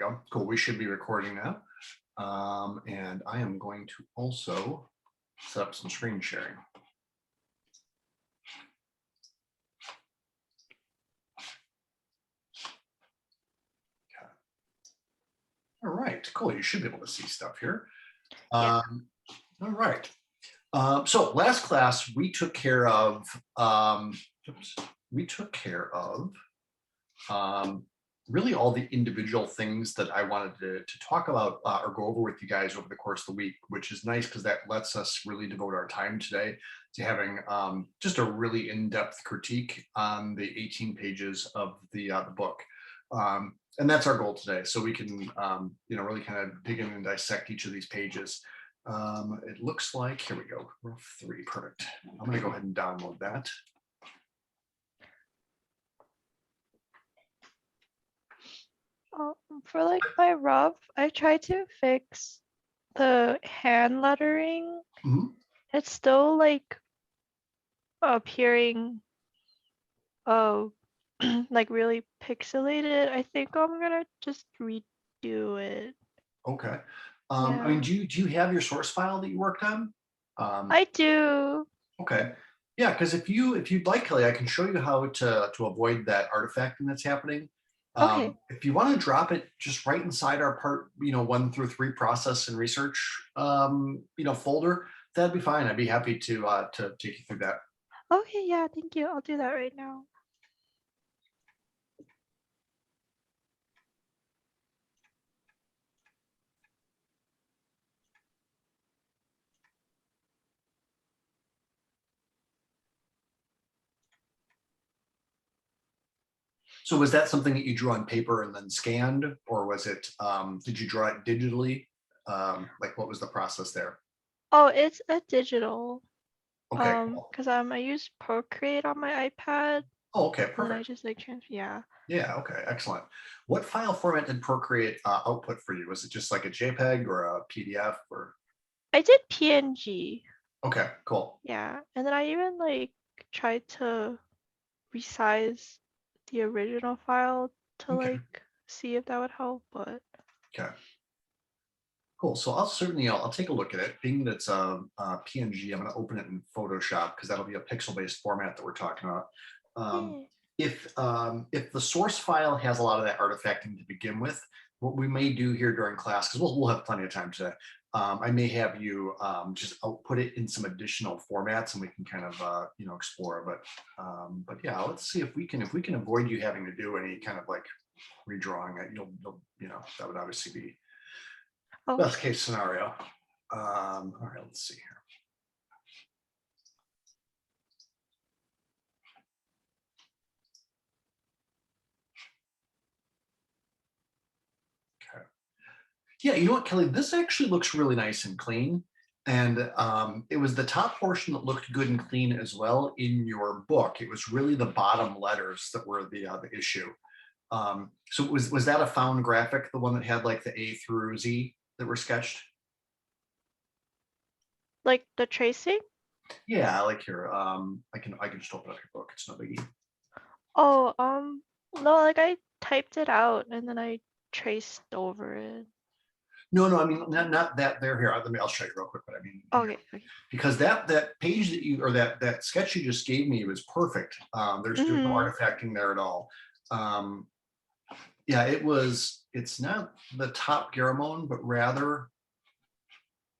go. Cool. We should be recording now. And I am going to also set up some screen sharing. Okay. All right, cool. You should be able to see stuff here. Yeah. All right. So last class we took care of really all the individual things that I wanted to talk about or go over with you guys over the course of the week, which is nice because that lets us really devote our time today to having just a really in-depth critique on the 18 pages of the book. And that's our goal today. So we can, really kind of dig in and dissect each of these pages. It looks like, here we go, rough 3, perfect. I'm going to go ahead and download that. For like my rough, I tried to fix the hand lettering. Mhm. It's still like appearing like really pixelated. I think I'm gonna just redo it. Okay. Yeah. I mean, do you have your source file that you worked on? I do. Okay. Yeah, because if you'd like, Kelly, I can show you how to avoid that artifacting that's happening. Okay. If you want to drop it just right inside our part, 1 through 3 process and research, folder, that'd be fine. I'd be happy to take you through that. Okay, yeah, thank you. I'll do that right now. So was that something that you drew on paper and then scanned, or was it, did you draw it digitally? Like what was the process there? Oh, it's a digital. Okay, cool. Because I use Procreate on my iPad, Oh, okay, and then I perfect. just like transfer. Yeah. Yeah, okay, excellent. What file format did Procreate output for you? Was it just like a JPEG or a PDF or? I did PNG. Okay, cool. Yeah, and then I even like tried to resize the original file to Okay, like see if that would help, but okay, cool. So I'll take a look at it. Being that it's a PNG, I'm going to open it in Photoshop because that'll be a pixel-based format that we're talking about. Um, yeah. if the source file has a lot of that artifacting to begin with, what we may do here during class, because we'll have plenty of time today, I may have you just output it in some additional formats, and we can kind of explore. But yeah, let's see if we can avoid you having to do any kind of like redrawing. You'll that would obviously be Oh, best case scenario. All right, let's see here. Okay. Yeah, you know what, Kelly? This actually looks really nice and clean. And it was the top portion that looked good and clean as well in your book. It was really the bottom letters that were the issue. So was that a found graphic, the one that had like the A through Z that were sketched? like the tracing? Yeah, like here. I can just open up your book. It's no biggie. Oh, no, like I typed it out and then I traced over it. No, I mean not that there here. I'll show you real quick what I mean. Okay, okay. Because that page that you or that sketch you just gave me was perfect. There's no artifacting there at all. Yeah, it's not the top Garamond, but rather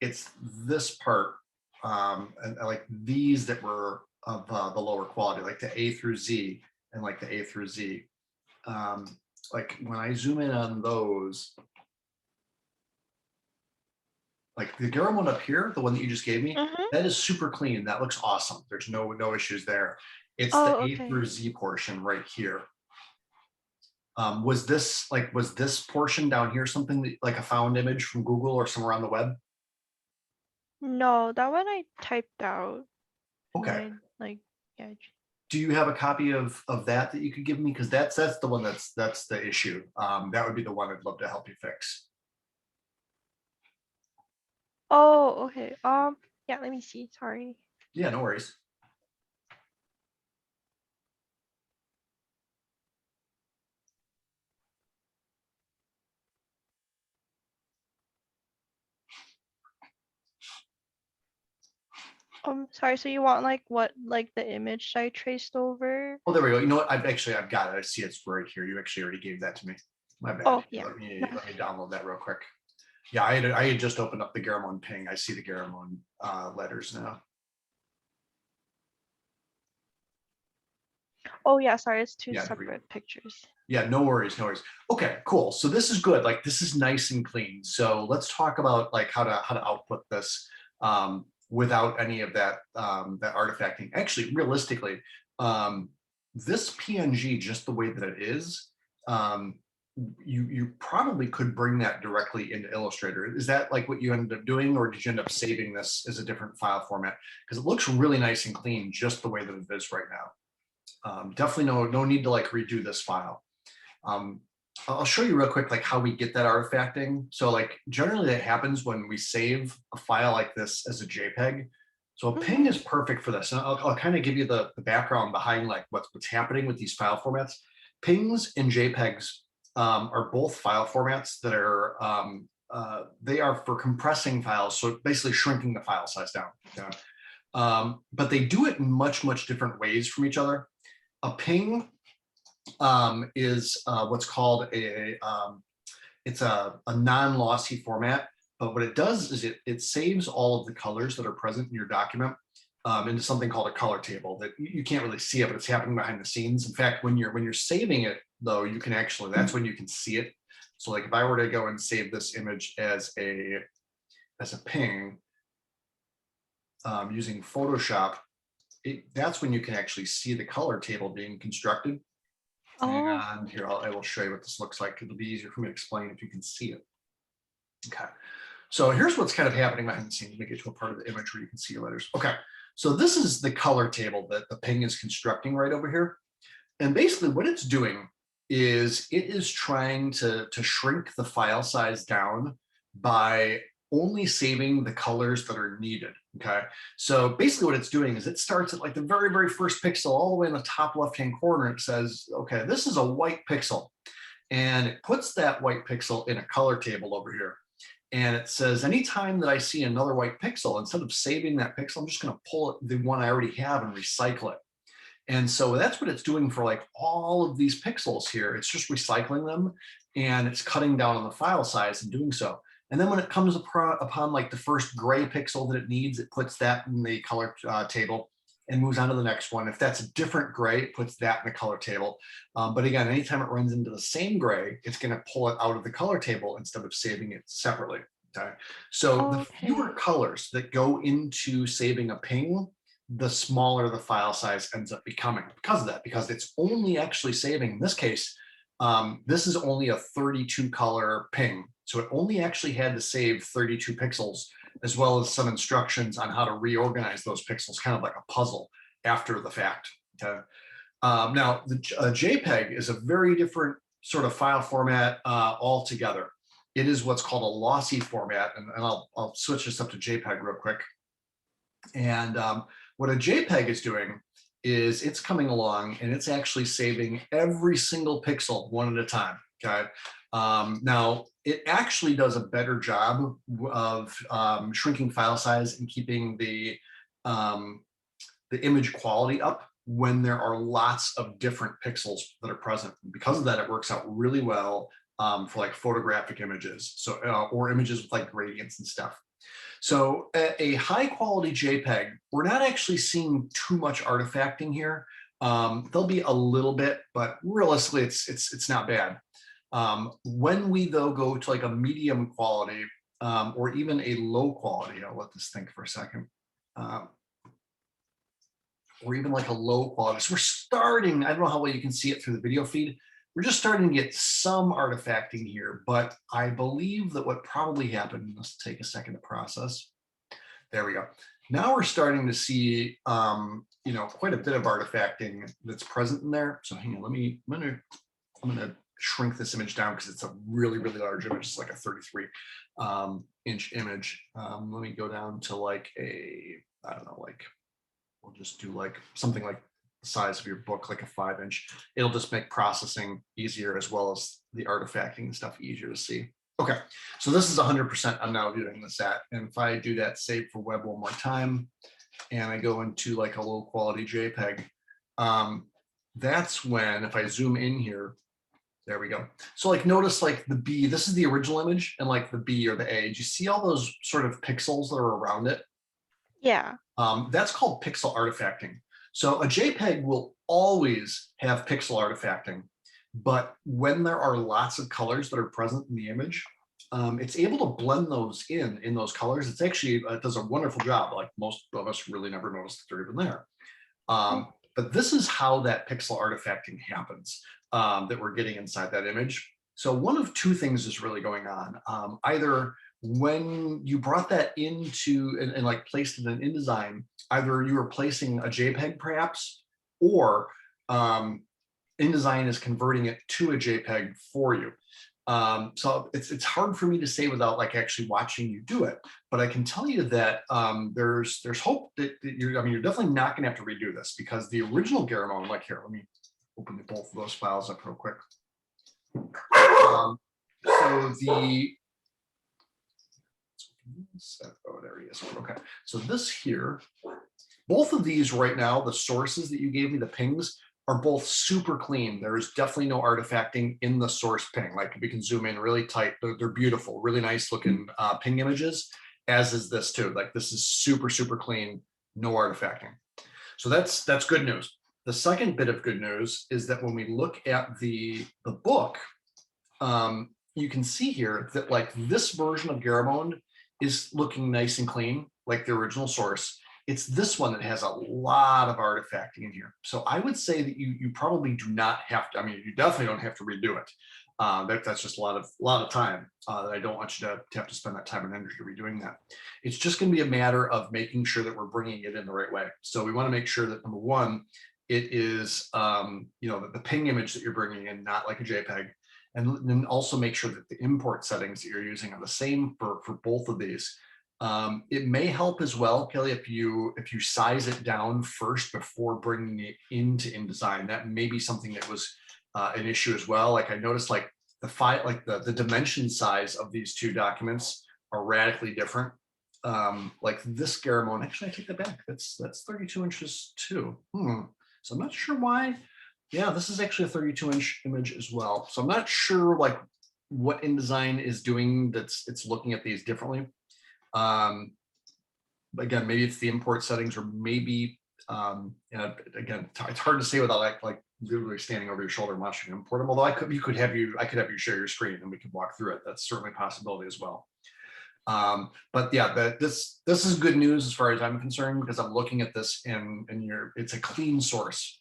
it's this part, and like these that were of the lower quality, like the A through Z and like the A through Z. Like when I zoom in on those, like the Garamond up here, the one that you just gave me, that is super clean. That looks awesome. There's no issues there. It's the Oh, A through okay. Z portion right here. Was this portion down here something that, like a found image from Google or somewhere on the web? No, that one I typed out. And then Okay. I like, yeah. Do you have a copy of that you could give me? Because that's the one that's the issue. That would be the one I'd love to help you fix. Oh, okay. Yeah, let me see. Sorry. Yeah, no worries. Sorry, so you want like what, like the image I traced over? Oh, there we go. You know what? I've got it. I see it's right here. You actually already gave that to me. My bad. Oh Here, yeah. let No. me download that real quick. Yeah, I had just opened up the Garamond ping. I see the Garamond letters now. Oh yeah, sorry, it's two Yeah, there we go. separate pictures. Yeah, no worries, no worries. Okay, cool. So this is good. Like this is nice and clean. So let's talk about like how to output this without any of that artifacting. Actually, realistically, um, this PNG just the way that it is, um, you probably could bring that directly into Illustrator. Is that like what you ended up doing, or did you end up saving this as a different file format? Because it looks really nice and clean just the way that it is right now. Definitely no need to like redo this file. Um, I'll show you real quick like how we get that artifacting. So like generally that happens when we save a file like this as a JPEG. So a ping Mhm. is perfect for this. And I'll kind of give you the background behind like what's happening with these file formats. Pings and JPEGs are both file formats that are they are for compressing files, so basically shrinking the file size down. Okay? But they do it in much different ways from each other. A ping is what's called it's a non-lossy format. But what it does is it saves all of the colors that are present in your document into something called a color table that you can't really see it, but it's happening behind the scenes. In fact, when you're saving it, though, you can actually that's when you can see it. So like if I were to go and save this image as a ping using Photoshop, that's when you can actually see the color table being constructed. Oh. And here, I will show you what this looks like. It'll be easier for me to explain if you can see it. Okay. So here's what's kind of happening behind the scenes. Let me get to a part of the image where you can see your letters. Okay. So this is the color table that the ping is constructing right over here. And basically what it's doing is it is trying to shrink the file size down by only saving the colors that are needed. Okay. So basically what it's doing is it starts at like the very first pixel all the way in the top left-hand corner. It says, okay, this is a white pixel. And it puts that white pixel in a color table over here. And it says, anytime that I see another white pixel, instead of saving that pixel, I'm just going to pull it, the one I already have, and recycle it. And so that's what it's doing for like all of these pixels here. It's just recycling them and it's cutting down on the file size and doing so. And then when it comes upon like the first gray pixel that it needs, it puts that in the color table and moves on to the next one. If that's a different gray, it puts that in the color table. But again, anytime it runs into the same gray, it's going to pull it out of the color table instead of saving it separately. Okay. So the fewer Okay. colors that go into saving a ping, the smaller the file size ends up becoming because of that, because it's only actually saving, in this case, this is only a 32 color ping. So it only actually had to save 32 pixels, as well as some instructions on how to reorganize those pixels, kind of like a puzzle after the fact. Okay. Now, the JPEG is a very different sort of file format altogether. It is what's called a lossy format, and I'll switch this up to JPEG real quick. And what a JPEG is doing is it's coming along and it's actually saving every single pixel one at a time. Okay. Now, it actually does a better job of shrinking file size and keeping the image quality up when there are lots of different pixels that are present. And because of that, it works out really well for like photographic images, so or images with like gradients and stuff. So a high quality JPEG, we're not actually seeing too much artifacting here. There'll be a little bit, but realistically, it's not bad. When we though go to like a medium quality or even a low quality, I'll let this think for a second, or even like a low quality. So we're starting, I don't know how well you can see it through the video feed. We're just starting to get some artifacting here, but I believe that what probably happened, let's take a second to process. There we go. Now we're starting to see, quite a bit of artifacting that's present in there. So hang on, I'm gonna shrink this image down because it's a really large image. It's like a 33 inch image. Let me go down to like I don't know, like we'll just do like something like the size of your book, like a 5 inch. It'll just make processing easier as well as the artifacting and stuff easier to see. Okay, so this is 100% I'm now doing this at. And if I do that save for web one more time, and I go into like a low quality JPEG, that's when, if I zoom in here, there we go. So like notice like the B, this is the original image, and like the B or the A, do you see all those sort of pixels that are around it? Yeah. That's called pixel artifacting. So a JPEG will always have pixel artifacting, but when there are lots of colors that are present in the image, it's able to blend those in those colors. It's actually, it does a wonderful job. Like most of us really never noticed that they're even there. But this is how that pixel artifacting happens, that we're getting inside that image. So one of two things is really going on. Either when you brought that into and like placed it in InDesign, either you were placing a JPEG perhaps, or InDesign is converting it to a JPEG for you. So it's hard for me to say without like actually watching you do it, but I can tell you that there's hope that you're, I mean, you're definitely not going to have to redo this, because the original Garamond, like here, let me open both of those files up real quick. So the, oh, there he is. Okay, so this here, both of these right now, the sources that you gave me, the pings, are both super clean. There's definitely no artifacting in the source ping. Like we can zoom in really tight. They're beautiful, really nice looking ping images, as is this too. Like this is super, super clean, no artifacting. So that's good news. The second bit of good news is that when we look at the book, you can see here that like this version of Garamond is looking nice and clean, like the original source. It's this one that has a lot of artifacting in here. So I would say that you probably do not have to, I mean, you definitely don't have to redo it. That's just a lot of time that I don't want you to have to spend that time and energy redoing that. It's just going to be a matter of making sure that we're bringing it in the right way. So we want to make sure that, number one, it is, the ping image that you're bringing in, not like a JPEG. And then also make sure that the import settings that you're using are the same for both of these. It may help as well, Kelly, if you size it down first before bringing it into InDesign. That may be something that was an issue as well. Like I noticed, like the file, like the dimension size of these two documents are radically different. Like this Garamond, actually, I take that back. That's 32 inches too. So I'm not sure why. Yeah, this is actually a 32-inch image as well. So I'm not sure like what InDesign is doing it's looking at these differently. Again, maybe it's the import settings, or maybe again, it's hard to say without like literally standing over your shoulder and watching you import them. Although I could have you share your screen and we could walk through it. That's certainly a possibility as well. But yeah, this is good news as far as I'm concerned, because I'm looking at this and it's a clean source.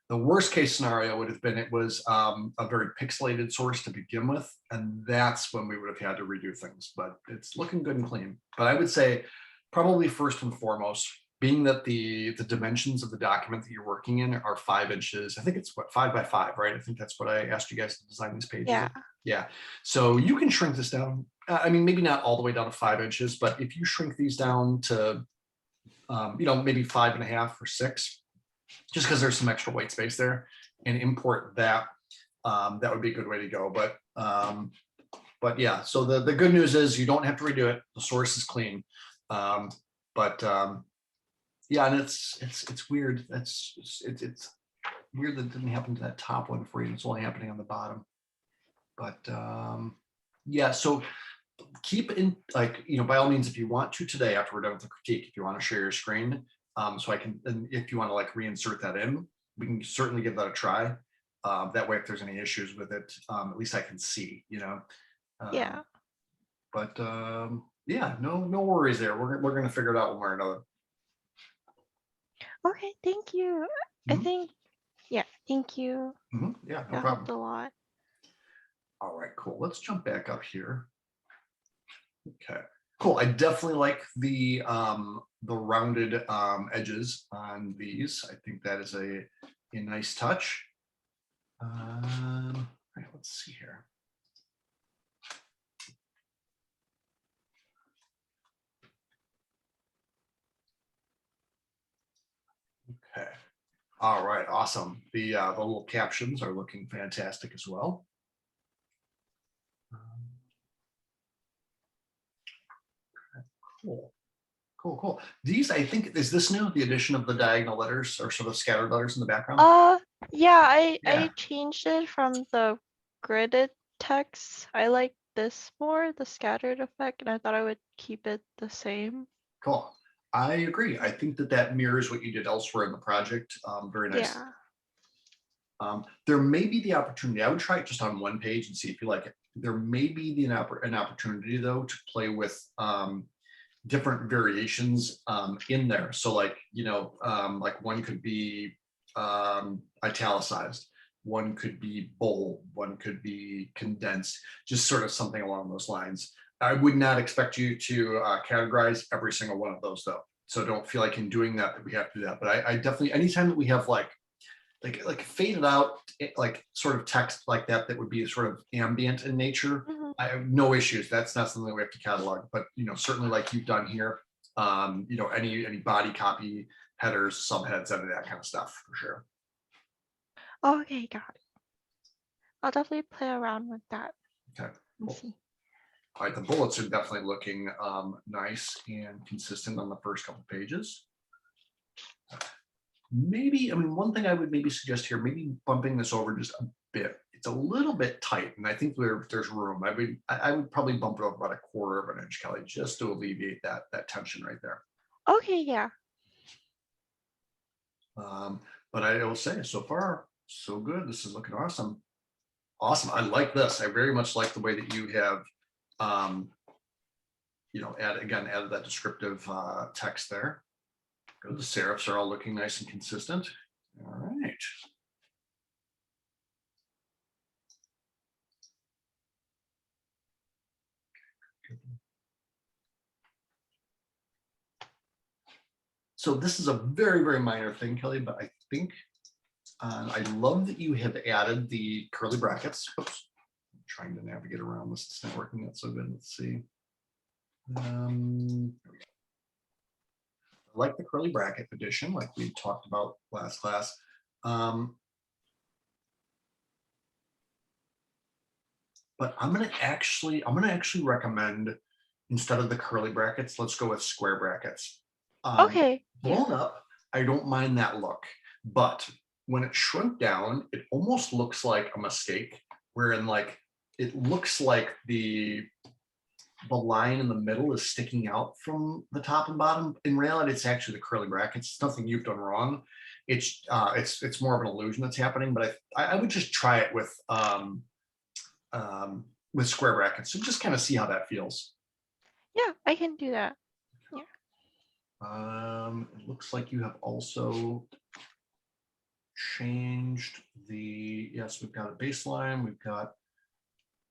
The worst case scenario would have been it was a very pixelated source to begin with, and that's when we would have had to redo things. But it's looking good and clean. But I would say probably first and foremost, being that the dimensions of the document that you're working in are 5 inches. I think it's what, 5 by 5, right? I think that's what I asked you guys to design these pages. Yeah. Yeah. So you can shrink this down. I mean, maybe not all the way down to 5 inches, but if you shrink these down to, maybe 5.5 or 6, just because there's some extra white space there, and import that, that would be a good way to go. But yeah, so the good news is you don't have to redo it. The source is clean. Yeah, and it's weird. It's weird that it didn't happen to that top one for you. It's only happening on the bottom. But yeah, so keep in, like, by all means, if you want to today, after we're done with the critique, if you want to share your screen, so I can, and if you want to like reinsert that in, we can certainly give that a try. That way, if there's any issues with it, at least I can see, Yeah. But yeah, no worries there. We're gonna figure it out one way or another. Okay, thank you. I think, yeah, thank you. Yeah, no That problem. helped a lot. All right, cool. Let's jump back up here. Okay, cool. I definitely like the rounded edges on these. I think that is a nice touch. All right, let's see here. Okay. All right, awesome. The little captions are looking fantastic as well. Okay, cool. Cool, cool. These, I think, is this new? The addition of the diagonal letters or sort of scattered letters in the background? Uh, yeah, I Yeah, changed it from the gridded text. I like this more, the scattered effect, and I thought I would keep it the same. cool. I agree. I think that that mirrors what you did elsewhere in the project. Very nice. Yeah. There may be the opportunity. I would try it just on one page and see if you like it. There may be an opportunity though to play with different variations in there. So like, like one could be italicized, one could be bold, one could be condensed, just sort of something along those lines. I would not expect you to categorize every single one of those though. So don't feel like in doing that that we have to do that. But I definitely, anytime that we have like faded out like sort of text like that that would be sort of ambient in nature, Mhm. I have no issues. That's not something we have to catalog, but certainly like you've done here, any body copy, headers, subheads, any of that kind of stuff for sure. Okay, got it. I'll definitely play around with that Okay, and cool. see. All right, the bullets are definitely looking nice and consistent on the first couple pages. Maybe, I mean, one thing I would maybe suggest here, maybe bumping this over just a bit. It's a little bit tight, and I think there's room. I would probably bump it over about a quarter of an inch, Kelly, just to alleviate that tension right there. Okay, yeah. But I will say, so far, so good. This is looking awesome. Awesome. I like this. I very much like the way that you have, um, added that descriptive text there. Good. The serifs are all looking nice and consistent. All right. So this is a very, very minor thing, Kelly, but I think I love that you have added the curly brackets. Oops, I'm trying to navigate around this. It's not working out so good. Let's see. I like the curly bracket addition, like we talked about last class. But I'm gonna actually recommend, instead of the curly brackets, let's go with square brackets. Okay, yeah. Blown up, I don't mind that look, but when it shrunk down, it almost looks like a mistake, wherein like it looks like the line in the middle is sticking out from the top and bottom. In reality, it's actually the curly brackets. It's nothing you've done wrong. It's more of an illusion that's happening. But I would just try it with square brackets. So just kind of see how that feels. Yeah, I can do that. Yeah. It looks like you have also changed yes, we've got a baseline, we've got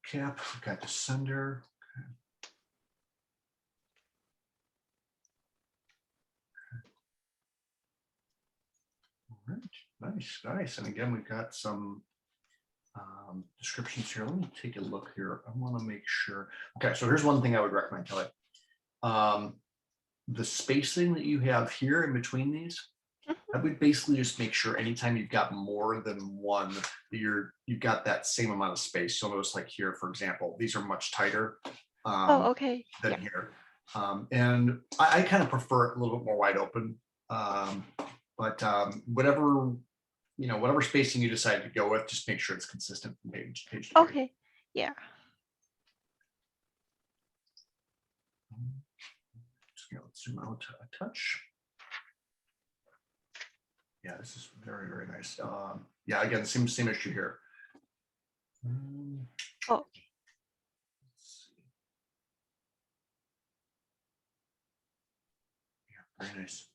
cap, we've got descender. All right, nice, nice. And again, we've got some descriptions here. Let me take a look here. I want to make sure. Okay, so here's one thing I would recommend, Kelly. The spacing that you have here in between these, I Mhm. would basically just make sure anytime you've got more than one, that you've got that same amount of space. So notice like here, for example, these are much tighter Oh, okay. than Yeah. here. And I kind of prefer it a little bit more wide open. But whatever spacing you decide to go with, just make sure it's consistent from page to page. Okay. Yeah. Just gonna zoom out a touch. Yeah, this is very, very nice. Yeah, again, same issue here. Oh, Let's see. Yeah, very nice.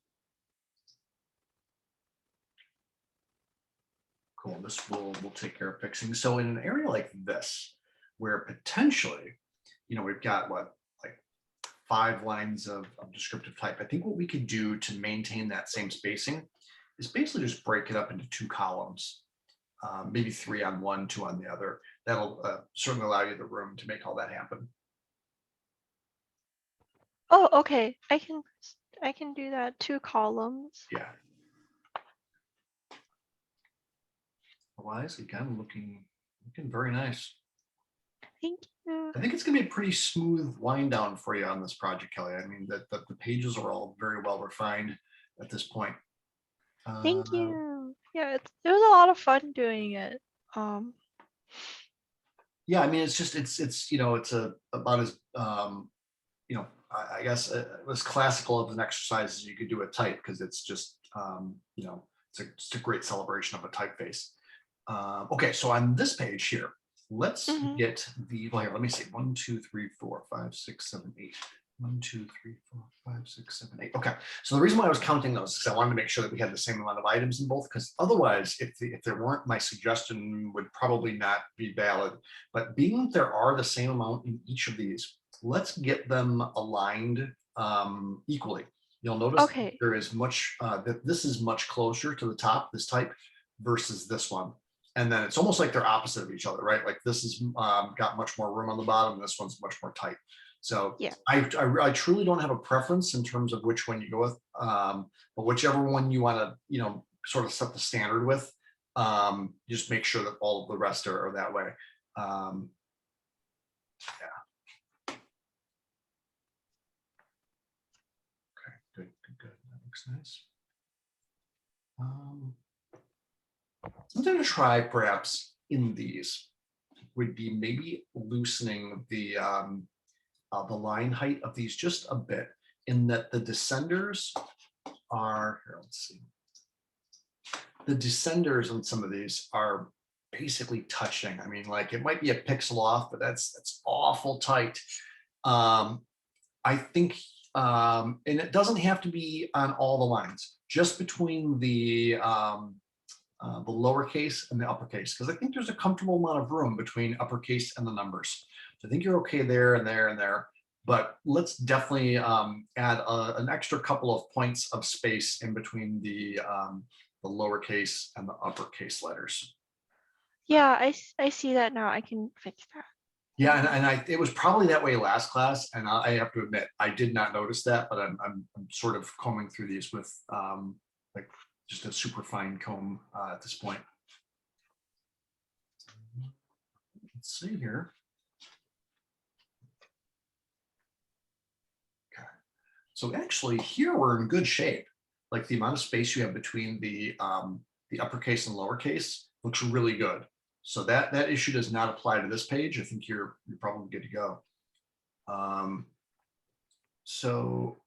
Cool. This will take care of fixing. So in an area like this, where potentially, we've got like 5 lines of descriptive type. I think what we could do to maintain that same spacing is basically just break it up into 2 columns, maybe 3 on one, 2 on the other. That'll certainly allow you the room to make all that happen. oh, okay. I can do that. 2 columns. Yeah. Otherwise, again, looking very nice. Thank you. I think it's going to be a pretty smooth wind down for you on this project, Kelly. I mean, that the pages are all very well refined at this point. Thank Uh, you. Yeah, it was a lot of fun doing it. Um, yeah, I mean, it's just it's it's about as I guess as classical of an exercise as you could do a type because it's just it's a great celebration of a typeface. Okay, so on this page here, let's mhm. get well, here, let me see. 1, 2, 3, 4, 5, 6, 7, 8. 1, 2, 3, 4, 5, 6, 7, 8. Okay, so the reason why I was counting those is I wanted to make sure that we had the same amount of items in both, because otherwise, if there weren't, my suggestion would probably not be valid. But being that there are the same amount in each of these, let's get them aligned equally. You'll notice Okay. there is much that this is much closer to the top, this type, versus this one. And then it's almost like they're opposite of each other, right? Like this has got much more room on the bottom. This one's much more tight. So Yeah. I truly don't have a preference in terms of which one you go with, but whichever one you want to, sort of set the standard with, just make sure that all of the rest are that way. Um, yeah, okay, good, good, good. That looks nice. Um, Something to try perhaps in these would be maybe loosening the line height of these just a bit, in that the descenders are, here, let's see, the descenders on some of these are basically touching. I mean, like it might be a pixel off, but that's awful tight. Um, I think, and it doesn't have to be on all the lines, just between the lowercase and the uppercase, because I think there's a comfortable amount of room between uppercase and the numbers. So I think you're okay there and there and there, but let's definitely add an extra couple of points of space in between the lowercase and the uppercase letters. Yeah, I see that now. I can fix that. Yeah, and it was probably that way last class, and I have to admit I did not notice that, but I'm sort of combing through these with like just a super fine comb at this point. Let's see here. Okay. So actually here we're in good shape. Like the amount of space you have between the uppercase and lowercase looks really good. So that issue does not apply to this page. I think you're probably good to go. Um, so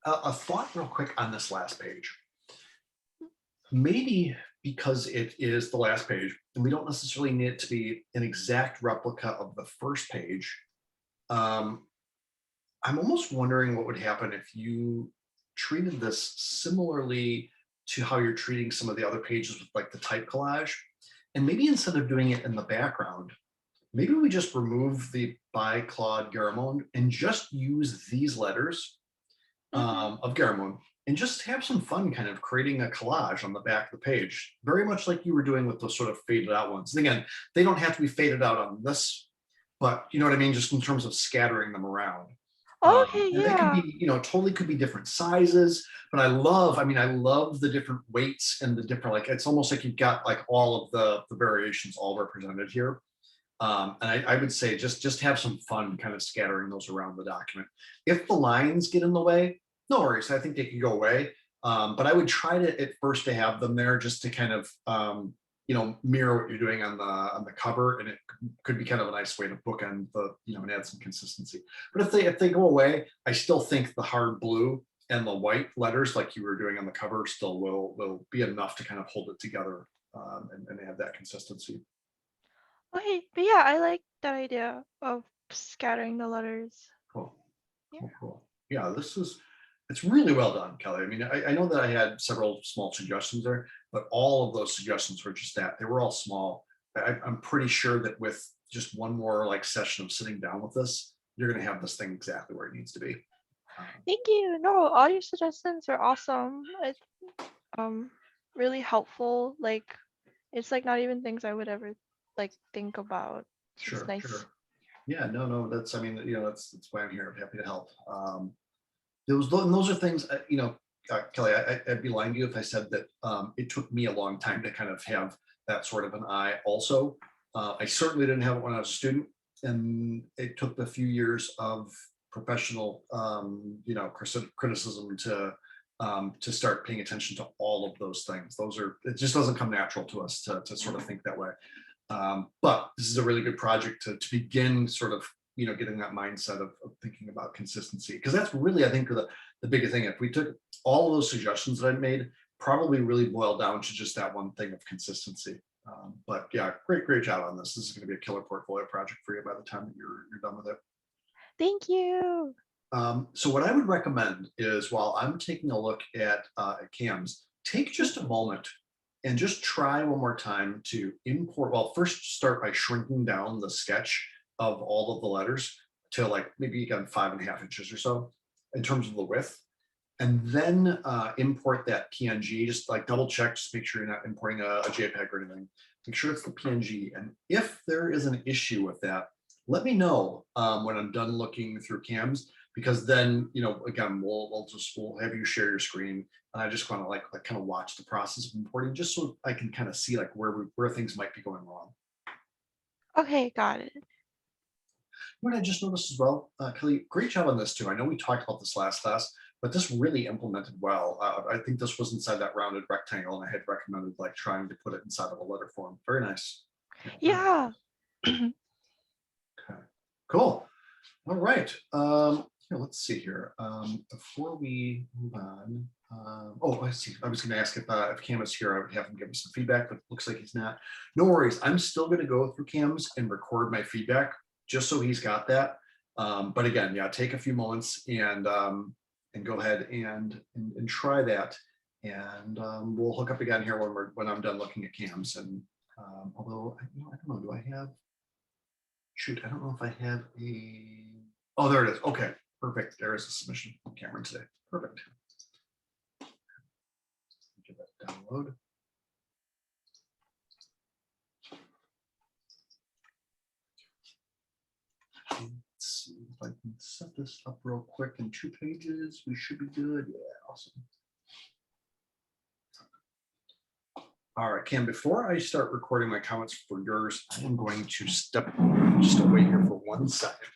a thought real quick on this last page. Maybe because it is the last page and we don't necessarily need it to be an exact replica of the first page, um, I'm almost wondering what would happen if you treated this similarly to how you're treating some of the other pages with like the type collage. And maybe instead of doing it in the background, maybe we just remove the by Claude Garamond and just use these letters Hmm. of Garamond and just have some fun kind of creating a collage on the back of the page, very much like you were doing with those sort of faded out ones. And again, they don't have to be faded out on this, but you know what I mean? Just in terms of scattering them around. Okay, And they could yeah. be, totally could be different sizes, but I love the different weights and the different, like, it's almost like you've got like all of the variations all represented here. And I would say just have some fun kind of scattering those around the document. If the lines get in the way, no worries. I think they can go away. But I would try to at first to have them there just to kind of mirror what you're doing on the cover, and it could be kind of a nice way to bookend and add some consistency. But if they go away, I still think the hard blue and the white letters like you were doing on the cover still will be enough to kind of hold it together and have that consistency. Okay, but yeah, I like that idea of scattering the letters. Cool. Yeah. Cool, cool. Yeah, it's really well done, Kelly. I mean, I know that I had several small suggestions there, but all of those suggestions were just that. They were all small. I'm pretty sure that with just one more like session of sitting down with this, you're going to have this thing exactly where it needs to be. Um, Thank you. No, all your suggestions are awesome. It's um really helpful. Like it's like not even things I would ever like think about. So it's sure, nice. sure. Yeah, no, no, I mean, that's why I'm here. I'm happy to help. Those are things, Kelly, I'd be lying to you if I said that it took me a long time to kind of have that sort of an eye also. I certainly didn't have it when I was a student, and it took a few years of professional, criticism to start paying attention to all of those things. Those are it just doesn't come natural to us to sort of think that way. But this is a really good project to begin sort of getting that mindset of thinking about consistency, because that's really, I think, the biggest thing. If we took all of those suggestions that I made, probably really boiled down to just that one thing of consistency. But yeah, great job on this. This is going to be a killer portfolio project for you by the time that you're done with it. Thank you. So what I would recommend is, while I'm taking a look at CAMs, take just a moment and just try one more time to import. Well, first start by shrinking down the sketch of all of the letters to like maybe again 5.5 inches or so in terms of the width, and then import that PNG. Just like double check, just make sure you're not importing a JPEG or anything. Make sure it's the PNG, and if there is an issue with that, let me know when I'm done looking through CAMs, because then again we'll have you share your screen, and I just want to like kind of watch the process of importing, just so I can kind of see like where things might be going wrong. Okay, got it. What I just noticed as well, Kelly, great job on this too. I know we talked about this last class, but this really implemented well. I think this was inside that rounded rectangle, and I had recommended like trying to put it inside of a letter form. Very nice. Yeah, very nice. Yeah. Okay, cool. All right. Here, let's see here. Before we move on, oh, I see. I was going to ask if Cam is here, I would have him give me some feedback, but it looks like he's not. No worries. I'm still going to go through Cam's and record my feedback just so he's got that. But again, yeah, take a few moments and go ahead and try that, and we'll hook up again here when I'm done looking at Cam's. And although I don't know, do I have? Shoot, I don't know if I have a. Oh, there it is. Okay, perfect. There is a submission from Cameron today. Perfect. Give that download. Let's see if I can set this up real quick in 2 pages. We should be good. Yeah, awesome. All right, Cam, before I start recording my comments for yours, I am going to step just away here for 1 second.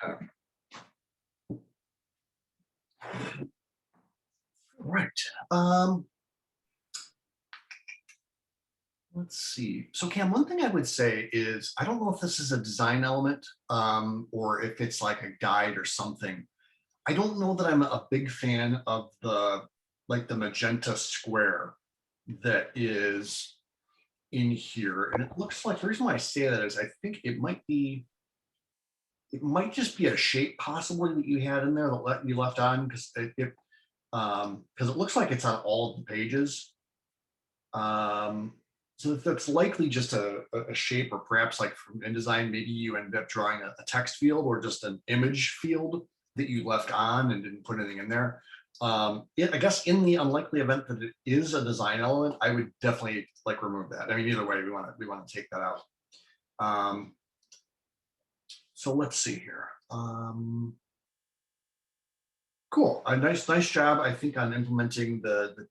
Okay. All right. Let's see. So Cam, one thing I would say is, I don't know if this is a design element or if it's like a guide or something. I don't know that I'm a big fan of the magenta square that is in here. And it looks like, the reason why I say that is I think it might just be a shape possibly that you had in there that you left on, because it looks like it's on all of the pages. So that's likely just a shape, or perhaps like from InDesign, maybe you ended up drawing a text field or just an image field that you left on and didn't put anything in there. I guess in the unlikely event that it is a design element, I would definitely like remove that. I mean, either way, we want to take that out. So let's see here. Cool. A nice job, I think, on implementing the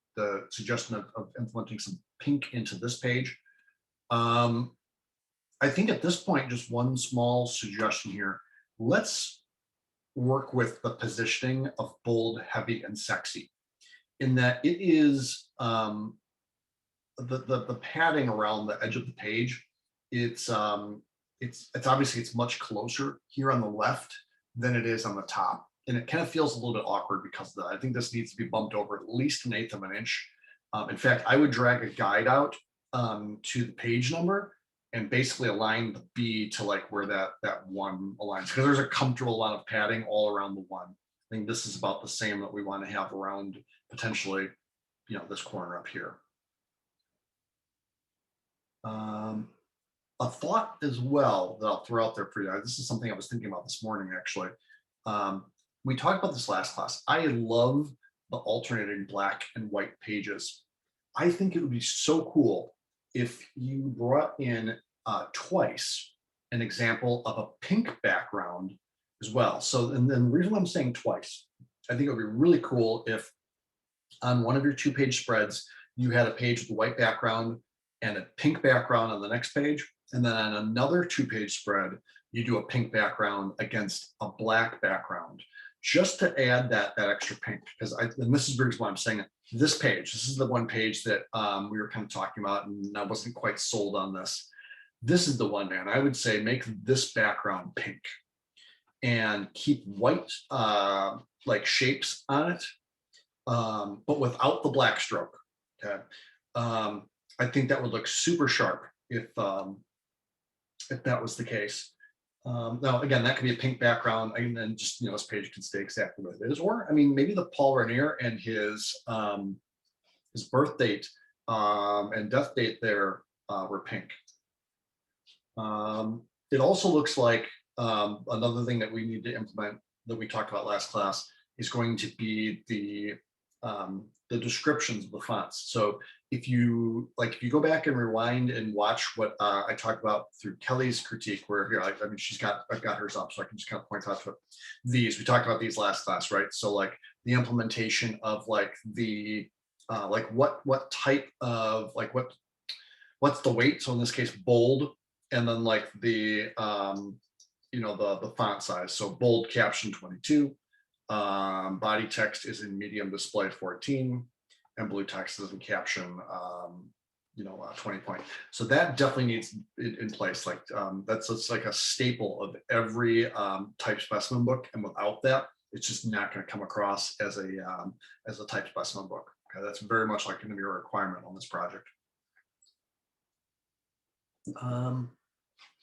suggestion of implementing some pink into this page. I think at this point, just one small suggestion here. Let's work with the positioning of bold, heavy, and sexy, in that it is the padding around the edge of the page. It's obviously it's much closer here on the left than it is on the top, and it kind of feels a little bit awkward because of that. I think this needs to be bumped over at least 1/8 of an inch. In fact, I would drag a guide out to the page number and basically align the B to like where that one aligns, because there's a comfortable amount of padding all around the one. I think this is about the same that we want to have around potentially, this corner up here. A thought as well that I'll throw out there for you. This is something I was thinking about this morning, actually. We talked about this last class. I love the alternating black and white pages. I think it would be so cool if you brought in twice an example of a pink background as well. So, and then the reason why I'm saying twice, I think it would be really cool if on one of your 2-page spreads, you had a page with a white background and a pink background on the next page. And then on another 2-page spread, you do a pink background against a black background, just to add that extra pink. Because and this is the reason why I'm saying it. This page, this is the one page that we were kind of talking about, and I wasn't quite sold on this. This is the one, man. I would say make this background pink and keep white like shapes on it, but without the black stroke. Okay. Um, I think that would look super sharp if that was the case. Now, again, that could be a pink background, and then just this page can stay exactly what it is. Or, I mean, maybe the Paul Ranier and his birth date and death date there were pink. It also looks like another thing that we need to implement that we talked about last class is going to be the descriptions of the fonts. So if you go back and rewind and watch what I talked about through Kelly's critique, where here, I mean, I've got hers up, so I can just kind of point out to it. We talked about these last class, right? So like the implementation of like the like what type of like what's the weight? So in this case, bold, and then like the the font size. So bold caption 22, body text is in medium display 14, and blue text is in caption 20 point. So that definitely needs in place. Like that's like a staple of every type specimen book, and without that, it's just not going to come across as a type specimen book. Okay, that's very much like going to be a requirement on this project.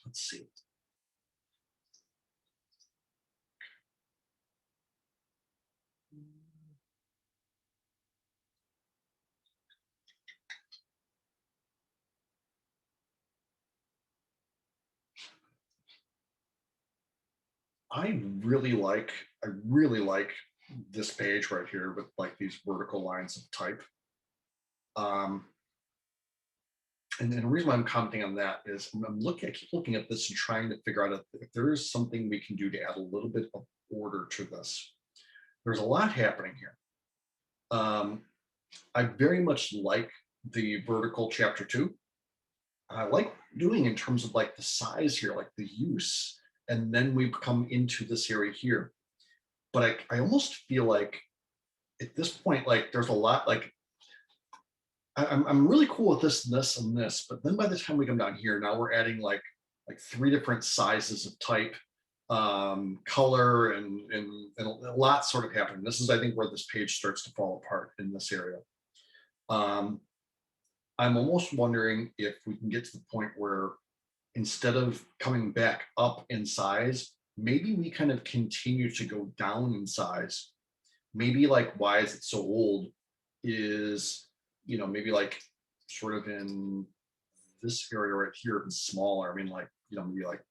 Let's see. I really like this page right here with like these vertical lines of type. Um, and the reason why I'm commenting on that is I keep looking at this and trying to figure out if there is something we can do to add a little bit of order to this. There's a lot happening here. I very much like the vertical chapter 2. I like doing in terms of like the size here, like the use, and then we come into this area here. But I almost feel like at this point, like there's a lot like I'm really cool with this, and this, but then by the time we come down here, now we're adding like 3 different sizes of type, color, and a lot sort of happening. This is, I think, where this page starts to fall apart in this area. I'm almost wondering if we can get to the point where instead of coming back up in size, maybe we kind of continue to go down in size. Maybe like why is it so old is, maybe like sort of in this area right here and smaller. I mean, like, maybe like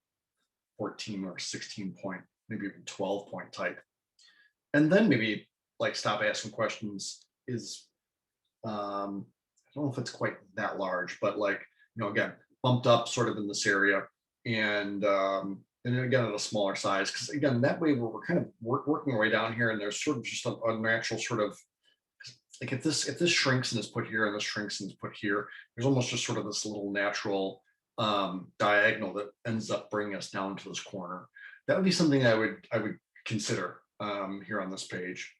14 or 16 point, maybe even 12 point type. And then maybe like stop asking questions is, I don't know if it's quite that large, but like, again, bumped up sort of in this area, and then again at a smaller size, because again, that way we're kind of working our way down here, and there's sort of just a natural sort of like if this shrinks and is put here and this shrinks and is put here, there's almost just sort of this little natural diagonal that ends up bringing us down to this corner. That would be something I would consider here on this page.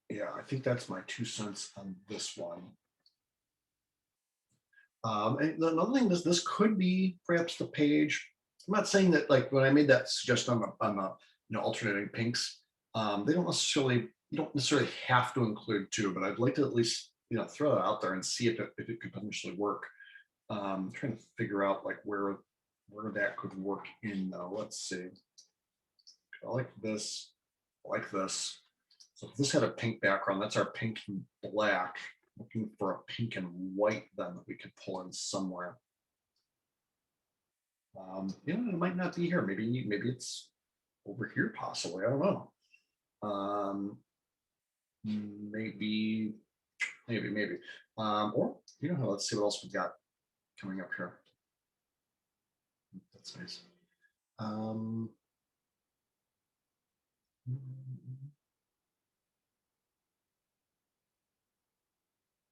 Yeah, I think that's my 2 cents on this one. And another thing, this could be perhaps the page. I'm not saying that like when I made that suggestion on alternating pinks, they don't necessarily you don't necessarily have to include 2, but I'd like to at least throw it out there and see if it could potentially work. I'm trying to figure out like where that could work in though. Let's see. I like this. I like this. So if this had a pink background, that's our pink and black. Looking for a pink and white then that we could pull in somewhere. It might not be here. Maybe it's over here possibly. I don't know. Maybe. Or let's see what else we've got coming up here. That's nice. Um,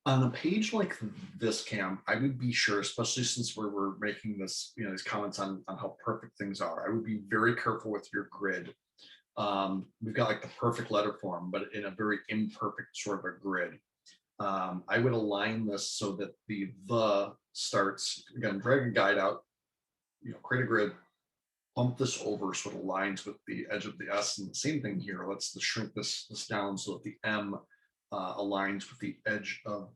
on a page like this, Cam, I would be sure, especially since we're making this, these comments on how perfect things are. I would be very careful with your grid. We've got like the perfect letter form, but in a very imperfect sort of a grid. I would align this so that the starts again, drag a guide out, create a grid, bump this over so it aligns with the edge of the S. And the same thing here. Let's shrink this down so that the M aligns with the edge of,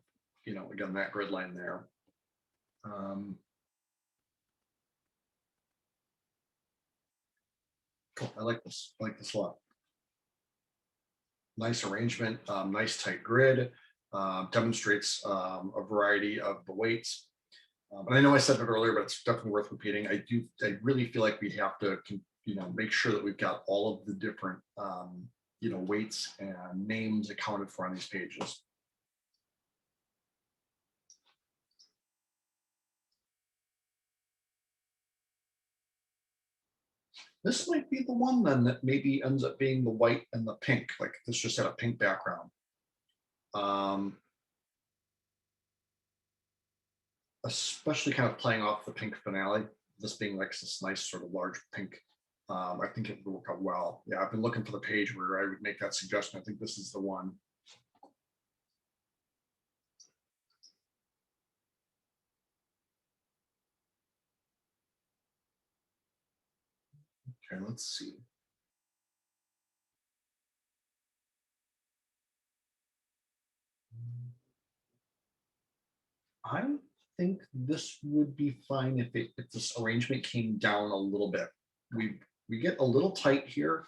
again, that grid line there. Cool. I like this. I like this a lot. Nice arrangement, nice tight grid, demonstrates a variety of the weights. And I know I said it earlier, but it's definitely worth repeating. I really feel like we have to, make sure that we've got all of the different, weights and names accounted for on these pages. This might be the one then that maybe ends up being the white and the pink. Like this just had a pink background. Um, Especially kind of playing off the pink finale, this being like this nice sort of large pink. I think it would work out well. Yeah, I've been looking for the page where I would make that suggestion. I think this is the one. Okay, let's see. I think this would be fine if this arrangement came down a little bit. We get a little tight here,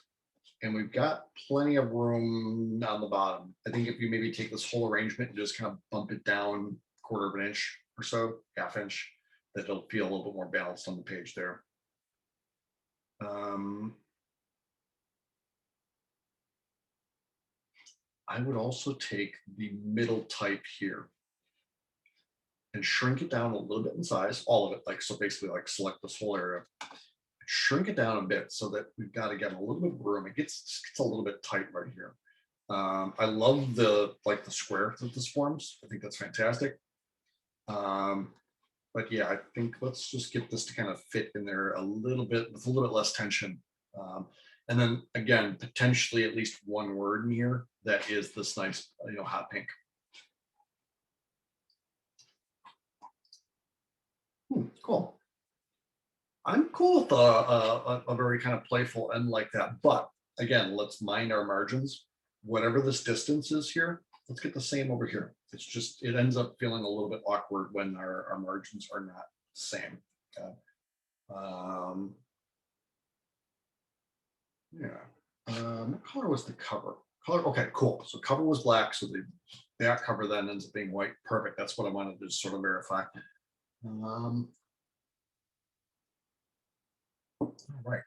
and we've got plenty of room on the bottom. I think if you maybe take this whole arrangement and just kind of bump it down quarter of an inch or so, half inch, that it'll feel a little bit more balanced on the page there. I would also take the middle type here and shrink it down a little bit in size, all of it. Like, so basically like select this whole area, shrink it down a bit so that we've got to get a little bit of room. It gets a little bit tight right here. I love the square that this forms. I think that's fantastic. But yeah, I think let's just get this to kind of fit in there a little bit with a little bit less tension. And then again, potentially at least one word in here that is this nice, hot pink. Cool. I'm cool with a very kind of playful end like that. But again, let's mind our margins. Whatever this distance is here, let's get the same over here. It's just, it ends up feeling a little bit awkward when our margins are not the same. Okay. Yeah. What color was the cover? Color. Okay, cool. So cover was black. So the back cover then ends up being white. Perfect. That's what I wanted to sort of verify. All right.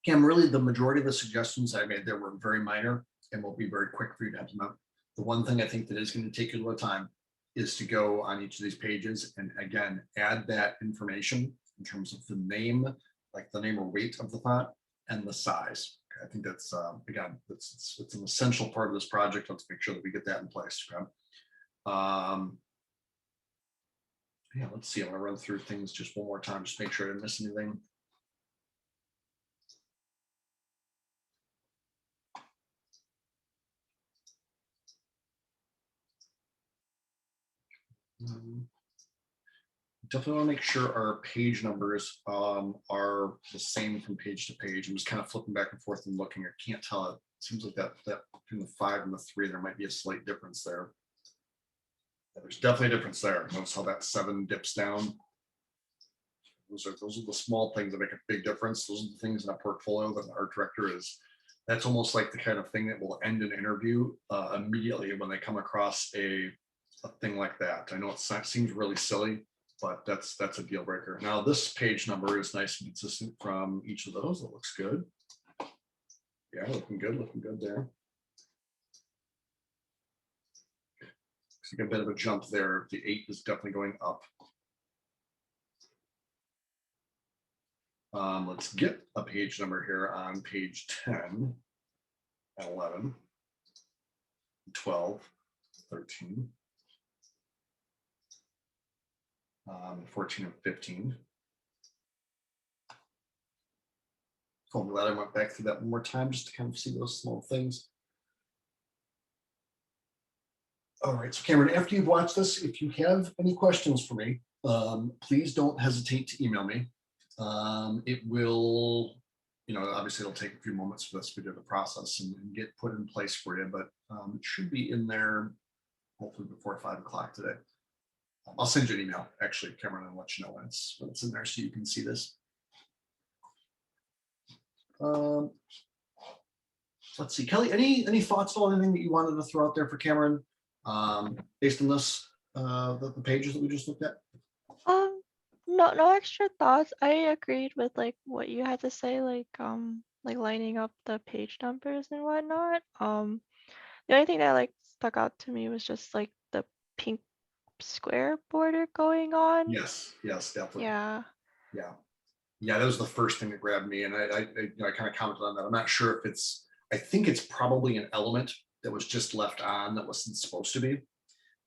Cam, really the majority of the suggestions I made there were very minor and will be very quick for you to implement. The one thing I think that is going to take you a little time is to go on each of these pages and again, add that information in terms of the name, like the name or weight of the font and the size. Okay, I think that's, again, it's an essential part of this project. Let's make sure that we get that in place. Okay? Yeah, let's see. I'm going to run through things just one more time, just make sure I didn't miss anything. Definitely want to make sure our page numbers are the same from page to page. I'm just kind of flipping back and forth and looking. I can't tell. It seems like that between the 5 and the 3, there might be a slight difference there. Yeah, there's definitely a difference there. Notice how that 7 dips down. Those are the small things that make a big difference. Those are the things in a portfolio that an art director is. That's almost like the kind of thing that will end an interview immediately when they come across a thing like that. I know it seems really silly, but that's a deal breaker. Now this page number is nice and consistent from each of those. It looks good. Yeah, looking good there. Looks like a bit of a jump there. The 8 is definitely going up. Let's get a page number here on page 10, 11, 12, 13, 14 and 15. So I'm glad I went back through that one more time just to kind of see those small things. All right, so Cameron, after you've watched this, if you have any questions for me, please don't hesitate to email me. It will, obviously it'll take a few moments for this to do the process and get put in place for you, but it should be in there hopefully before 5 o'clock today. I'll send you an email, actually, Cameron, and let you know when it's in there so you can see this. Let's see, Kelly, any thoughts on anything that you wanted to throw out there for Cameron based on this, the pages that we just looked at? No extra thoughts. I agreed with like what you had to say, like lining up the page numbers and whatnot. The only thing that like stuck out to me was just like the pink square border going on. Yes, definitely. Yeah. Yeah, that was the first thing that grabbed me, and I kind of commented on that. I'm not sure if I think it's probably an element that was just left on that wasn't supposed to be.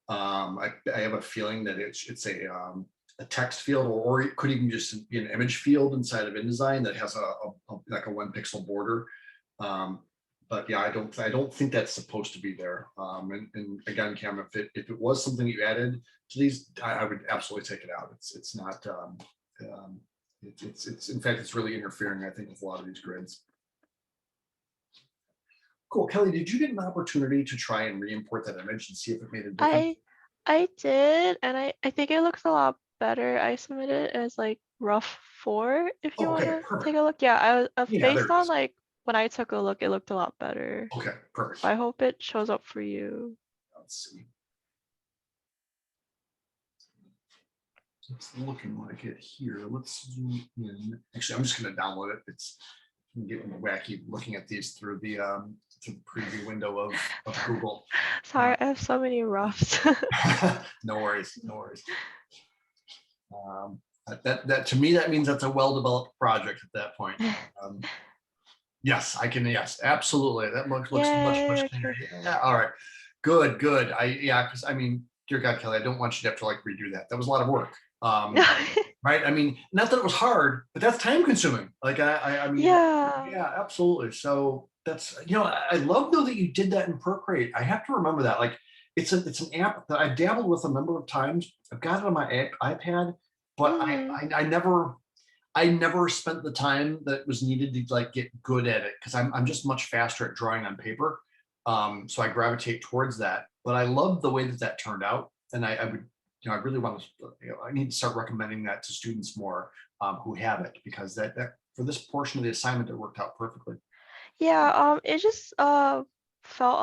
I have a feeling that it's a text field, or it could even just be an image field inside of InDesign that has like a 1 pixel border. But yeah, I don't think that's supposed to be there. And again, Cam, if it was something you added to these, I would absolutely take it out. It's not. It's in fact, it's really interfering, I think, with a lot of these grids. Cool. Kelly, did you get an opportunity to try and re-import that image and see if it made a difference? I did, and I think it looks a lot better. I submitted it as like rough 4 if you Oh, want okay, to take perfect. a look. Yeah, I was Yeah, there based it on is. like when I took a look, it looked a lot better. Okay, perfect. I hope it shows up for you. Let's see. It's looking like it here. Let's zoom in. Actually, I'm just going to download it. It's getting wacky looking at these through the preview window of Google. Sorry, I have so many roughs. No worries, no worries. That to me, that means that's a well-developed project at that point. Yes, I can. Yes, absolutely. That looks much Yay, cleaner. okay. Yeah. All right. Good. Good. Because I mean, dear God, Kelly, I don't want you to have to like redo that. That was a lot of work. Right. I mean, not that it was hard, but that's time consuming. Like I mean, Yeah. yeah, absolutely. So that's I love though that you did that in Procreate. I have to remember that. Like it's an app that I've dabbled with a number of times. I've got it on my iPad, but Mhm. I never spent the time that was needed to like get good at it because I'm just much faster at drawing on paper. So I gravitate towards that. But I love the way that that turned out, and I would, I really want to, I need to start recommending that to students more who have it because that for this portion of the assignment it worked out perfectly. Yeah, it just felt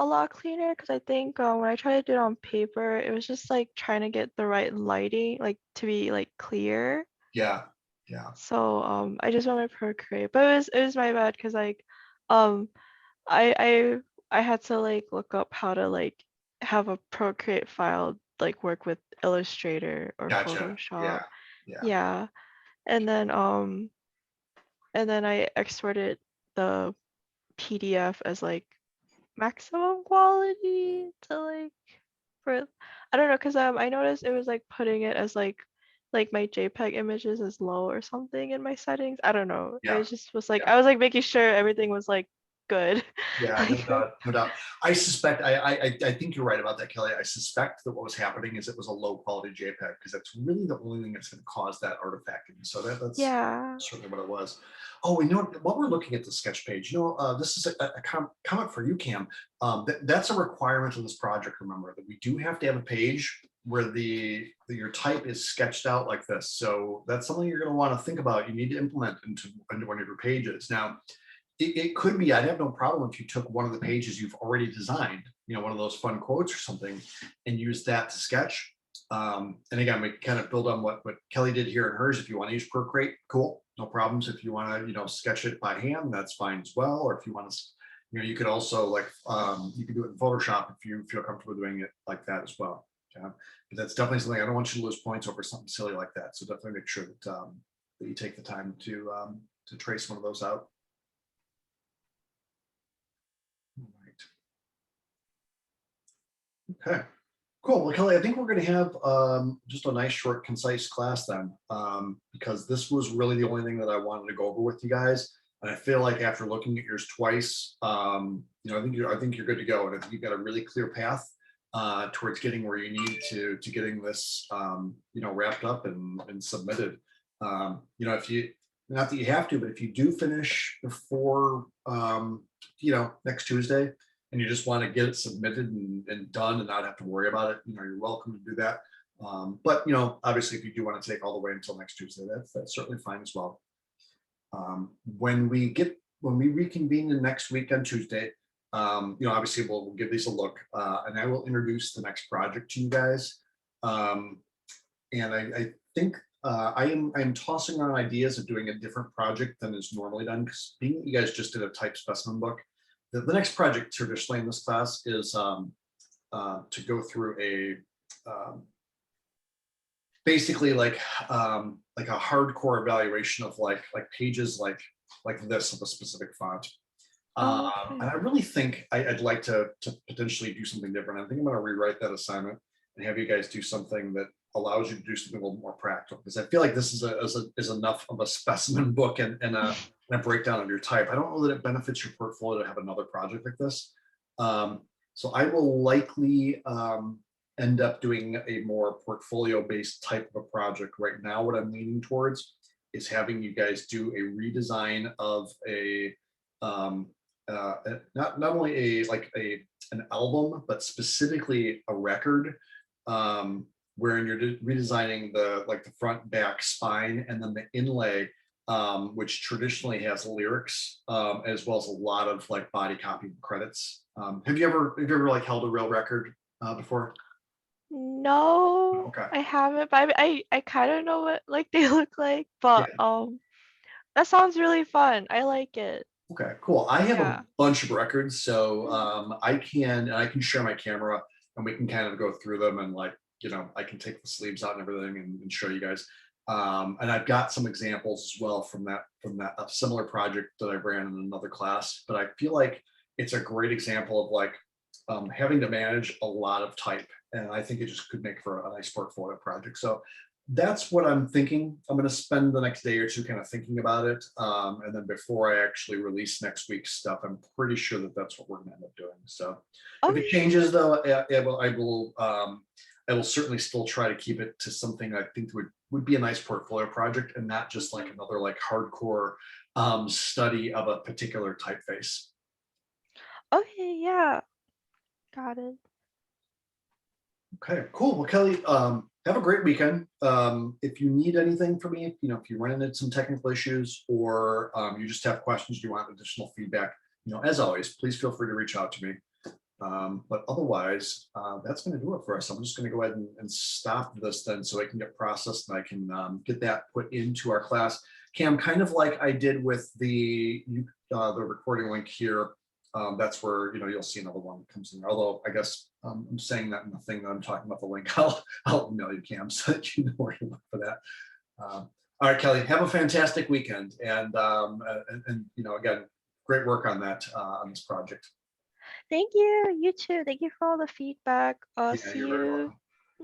a lot cleaner because I think when I tried to do it on paper, it was just like trying to get the right lighting, like to be like clear. Yeah, yeah, So I just went with Procreate, but it was my bad because like um I I had to like look up how to like have a Procreate file like work with Illustrator or gotcha. Photoshop. Yeah, yeah, Yeah, and then I exported the PDF as like maximum quality to like for I don't know because I noticed it was like putting it as like my JPEG images is low or something in my settings. I don't know. yeah. It just was like Yeah. I was like making sure everything was like good. Yeah, no Like doubt, no doubt. I suspect, I think you're right about that, Kelly. I suspect that what was happening is it was a low quality JPEG because that's really the only thing that's going to cause that artifact. And so that's yeah. certainly what it was. Oh, while we're looking at the sketch page, this is a comment for you, Cam. That's a requirement of this project. Remember that we do have to have a page where your type is sketched out like this. So that's something you're going to want to think about. You need to implement into one of your pages. Now, it could be, I'd have no problem if you took one of the pages you've already designed, one of those fun quotes or something, and use that to sketch. And again, we kind of build on what Kelly did here in hers. If you want to use Procreate, cool, no problems. If you want to, sketch it by hand, that's fine as well. Or if you want to, you could also you can do it in Photoshop if you feel comfortable doing it like that as well. Yeah. But that's definitely something I don't want you to lose points over something silly like that. So definitely make sure that that you take the time to trace one of those out. All right. Okay. Cool. Well, Kelly, I think we're going to have just a nice, short, concise class then, because this was really the only thing that I wanted to go over with you guys. And I feel like after looking at yours twice, I think you're good to go, and I think you've got a really clear path towards getting where you need to getting this, wrapped up and submitted. If you, not that you have to, but if you do finish before, next Tuesday, and you just want to get it submitted and done and not have to worry about it, you're welcome to do that. But obviously, if you do want to take all the way until next Tuesday, that's certainly fine as well. When we reconvene the next week on Tuesday, obviously we'll give these a look, and I will introduce the next project to you guys. And I think I'm tossing around ideas of doing a different project than is normally done, because being that you guys just did a type specimen book, the next project traditionally in this class is to go through basically like a hardcore evaluation of like pages like this of a specific font. Oh, And okay. I really think I'd like to potentially do something different. I think I'm going to rewrite that assignment and have you guys do something that allows you to do something a little more practical, because I feel like this is enough of a specimen book and a breakdown of your type. I don't know that it benefits your portfolio to have another project like this. So I will likely end up doing a more portfolio based type of a project. Right now, what I'm leaning towards is having you guys do a redesign of a um, not only an album, but specifically a record, wherein you're redesigning the front, back, spine, and then the inlay, which traditionally has lyrics, as well as a lot of like body copy credits. Have you ever like held a real record before? No, Okay. I haven't, but I kind of know what like they look like, Yeah. but that sounds really fun. I like it. Okay, cool. I have a Yeah. bunch of records, so Mhm. I can share my camera and we can kind of go through them, and I can take the sleeves out and everything and show you guys. And I've got some examples as well from that similar project that I ran in another class. But I feel like it's a great example of like having to manage a lot of type, and I think it just could make for a nice portfolio project. So that's what I'm thinking. I'm going to spend the next day or two kind of thinking about it. And then before I actually release next week's stuff, I'm pretty sure that that's what we're going to end up doing. So if it Okay. changes though, I will certainly still try to keep it to something I think would be a nice portfolio project, and not just like Mhm. another like hardcore study of a particular typeface. Okay, yeah. Got it. Okay, cool. Well, Kelly, have a great weekend. If you need anything from me, if you run into some technical issues, or you just have questions, you want additional feedback, as always, please feel free to reach out to me. But otherwise, that's going to do it for us. I'm just going to go ahead and stop this then, so I can get processed and I can get that put into our class. Cam, kind of like I did with the recording link here. That's where you'll see another one that comes in. Although I guess I'm saying that in the thing that I'm talking about the link. I'll email you, Cam, so that you know where to look for that. All right, Kelly, have a fantastic weekend, and again, great work on that on this project. Thank you. You too. Thank you for all the feedback. Yeah, you're very welcome.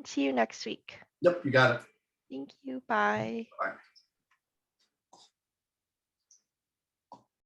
See you next week. Yep, you got it. Thank you. Bye. Bye.